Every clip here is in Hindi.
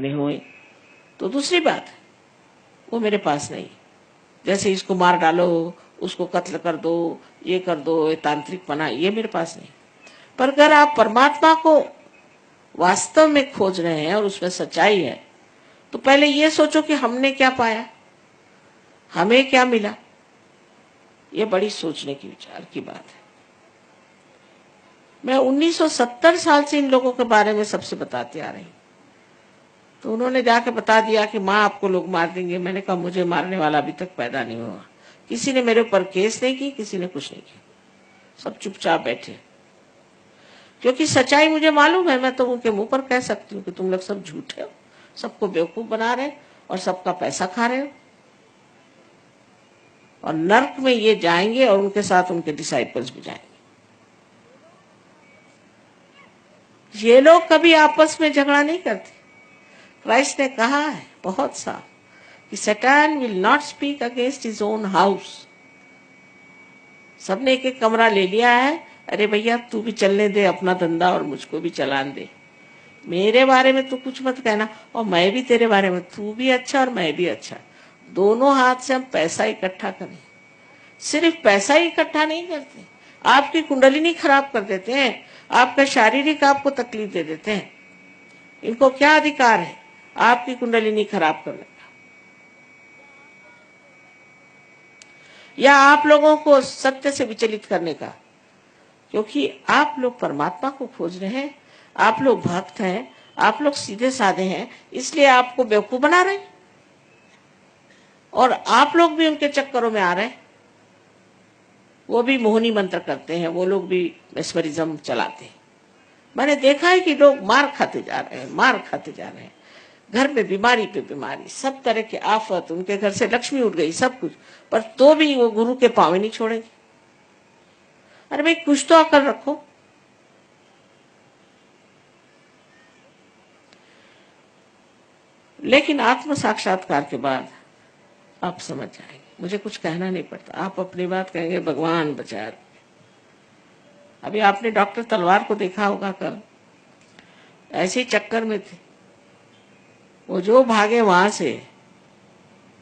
नहीं हुए तो दूसरी बात है, वो मेरे पास नहीं। जैसे इसको मार डालो, उसको कत्ल कर दो, ये कर दो, ये तांत्रिक पना, ये मेरे पास नहीं। पर अगर आप परमात्मा को वास्तव में खोज रहे हैं और उसमें सच्चाई है, तो पहले ये सोचो कि हमने क्या पाया, हमें क्या मिला। ये बड़ी सोचने की विचार की बात है। मैं 1970 साल से इन लोगों के बारे में सबसे बताती आ रही हूं। तो उन्होंने जाके बता दिया कि माँ आपको लोग मार देंगे। मैंने कहा मुझे मारने वाला अभी तक पैदा नहीं हुआ। किसी ने मेरे ऊपर केस नहीं की, किसी ने कुछ नहीं किया, सब चुपचाप बैठे। क्योंकि सच्चाई मुझे मालूम है। मैं तो उनके मुंह पर कह सकती हूँ कि तुम लोग सब झूठे हो, सबको बेवकूफ बना रहे और सबका पैसा खा रहे हो, और नर्क में ये जाएंगे और उनके साथ उनके डिसाइपल्स भी जाएंगे। ये लोग कभी आपस में झगड़ा नहीं करते। क्राइस्ट ने कहा है बहुत साफ कि सैतान will not speak against his own house. सबने एक एक कमरा ले लिया है। अरे भैया तू भी चलने दे अपना धंधा और मुझको भी चलान दे। मेरे बारे में तू कुछ मत कहना और मैं भी तेरे बारे में, तू भी अच्छा और मैं भी अच्छा। दोनों हाथ से हम पैसा इकट्ठा करें। सिर्फ पैसा ही इकट्ठा नहीं करते, आपकी कुंडलिनी खराब कर देते हैं, आपका शारीरिक आपको तकलीफ दे देते हैं। इनको क्या अधिकार है आपकी कुंडलिनी खराब करने का, या आप लोगों को सत्य से विचलित करने का? क्योंकि आप लोग परमात्मा को खोज रहे हैं, आप लोग भक्त हैं, आप लोग सीधे साधे हैं, इसलिए आपको बेवकूफ बना रहे हैं और आप लोग भी उनके चक्करों में आ रहे हैं। वो भी मोहनी मंत्र करते हैं, वो लोग भी मेस्मरिज्म चलाते हैं। मैंने देखा है कि लोग मार खाते जा रहे हैं, मार खाते जा रहे हैं। घर पे बीमारी, सब तरह के आफत, उनके घर से लक्ष्मी उठ गई, सब कुछ, पर तो भी वो गुरु के पांव नहीं छोड़ेंगे। अरे भाई कुछ तो अकल रखो। लेकिन आत्म साक्षात्कार के बाद आप समझ जाएंगे, मुझे कुछ कहना नहीं पड़ता। आप अपनी बात कहेंगे भगवान बचा। अभी आपने डॉक्टर तलवार को देखा होगा, कल ऐसे ही चक्कर में थे वो, जो भागे वहां से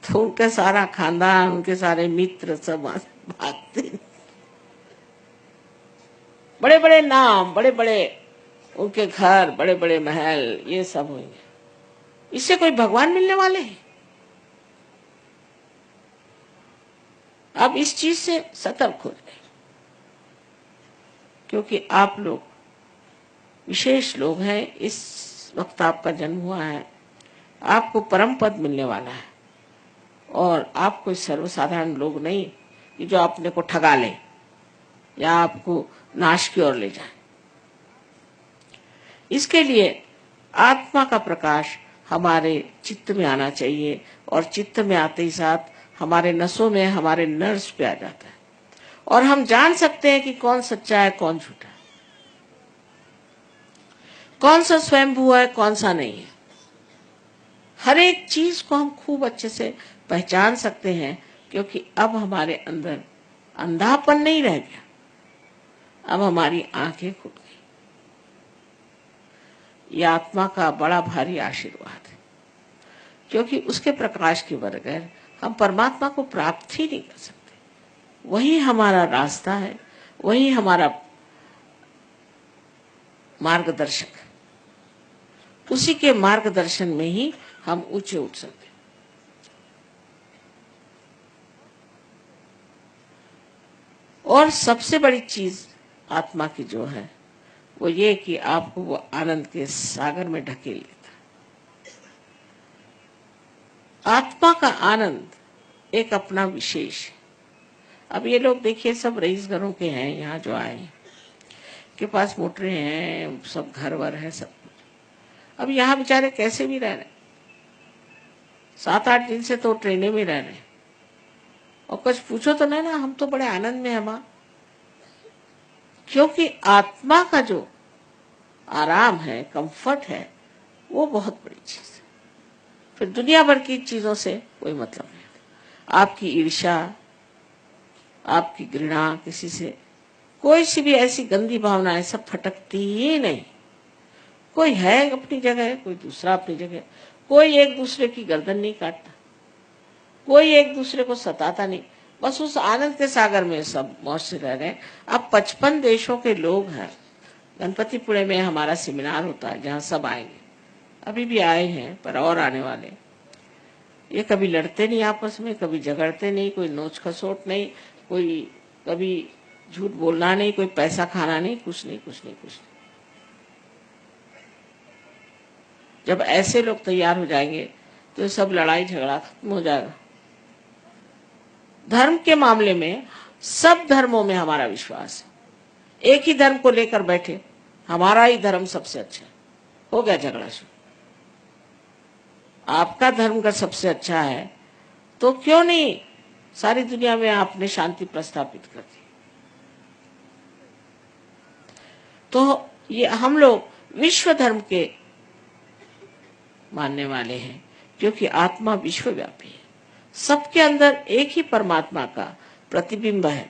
तो उनका सारा खानदान, उनके सारे मित्र सब भागते। बड़े बड़े नाम, बड़े बड़े उनके घर, बड़े बड़े महल, ये सब होंगे। इससे कोई भगवान मिलने वाले हैं? आप इस चीज से सतर्क हो जाए, क्योंकि आप लोग विशेष लोग हैं। इस वक्त आपका जन्म हुआ है, आपको परम पद मिलने वाला है, और आप कोई सर्वसाधारण लोग नहीं कि जो अपने को ठगा ले या आपको नाश की ओर ले जाए। इसके लिए आत्मा का प्रकाश हमारे चित्त में आना चाहिए, और चित्त में आते ही साथ हमारे नसों में, हमारे नर्व्स पे आ जाता है, और हम जान सकते हैं कि कौन सच्चा है, कौन झूठा है, कौन सा स्वयंभू है, कौन सा नहीं है। हर एक चीज को हम खूब अच्छे से पहचान सकते हैं, क्योंकि अब हमारे अंदर अंधापन नहीं रह गया, अब हमारी आंखें खुल गई। यह आत्मा का बड़ा भारी आशीर्वाद है, क्योंकि उसके प्रकाश के बगैर हम परमात्मा को प्राप्त ही नहीं कर सकते। वही हमारा रास्ता है, वही हमारा मार्गदर्शक है। उसी के मार्गदर्शन में ही हम ऊंचे उठ सकते हैं। और सबसे बड़ी चीज आत्मा की जो है वो ये कि आपको वो आनंद के सागर में ढकेल लेता है। आत्मा का आनंद एक अपना विशेष है। अब ये लोग देखिए, सब रईस घरों के हैं, यहाँ जो आए के पास मोटरें हैं, सब घर वर है, सब कुछ। अब यहाँ बेचारे कैसे भी रह रहे, 7-8 दिन से तो ट्रेनें में रह रहे हैं, और कुछ पूछो तो नहीं ना, हम तो बड़े आनंद में हैं मां। क्योंकि आत्मा का जो आराम है, कंफर्ट है, वो बहुत बड़ी चीज है। फिर दुनिया भर की चीजों से कोई मतलब नहीं। आपकी ईर्ष्या, आपकी घृणा, किसी से कोई सी भी ऐसी गंदी भावनाएं सब फटकती ही नहीं। कोई है अपनी जगह, कोई दूसरा अपनी जगह। कोई एक दूसरे की गर्दन नहीं काटता, कोई एक दूसरे को सताता नहीं। बस उस आनंद के सागर में सब मौज से रह रहे हैं। अब 55 देशों के लोग हैं। गणपतिपुणे में हमारा सेमिनार होता है जहाँ सब आएंगे, अभी भी आए हैं पर और आने वाले। ये कभी लड़ते नहीं आपस में, कभी झगड़ते नहीं, कोई नोच खसोट नहीं, कोई कभी झूठ बोलना नहीं, कोई पैसा खाना नहीं, कुछ नहीं कुछ नहीं कुछ नहीं। जब ऐसे लोग तैयार हो जाएंगे तो सब लड़ाई झगड़ा खत्म हो जाएगा। धर्म के मामले में सब धर्मों में हमारा विश्वास है। एक ही धर्म को लेकर बैठे हमारा ही धर्म सबसे अच्छा है, हो गया झगड़ा शुरू। आपका धर्म अगर सबसे अच्छा है तो क्यों नहीं सारी दुनिया में आपने शांति प्रस्थापित कर दी। तो ये हम लोग विश्व धर्म के मानने वाले हैं, क्योंकि आत्मा विश्वव्यापी है। सबके अंदर एक ही परमात्मा का प्रतिबिंब है।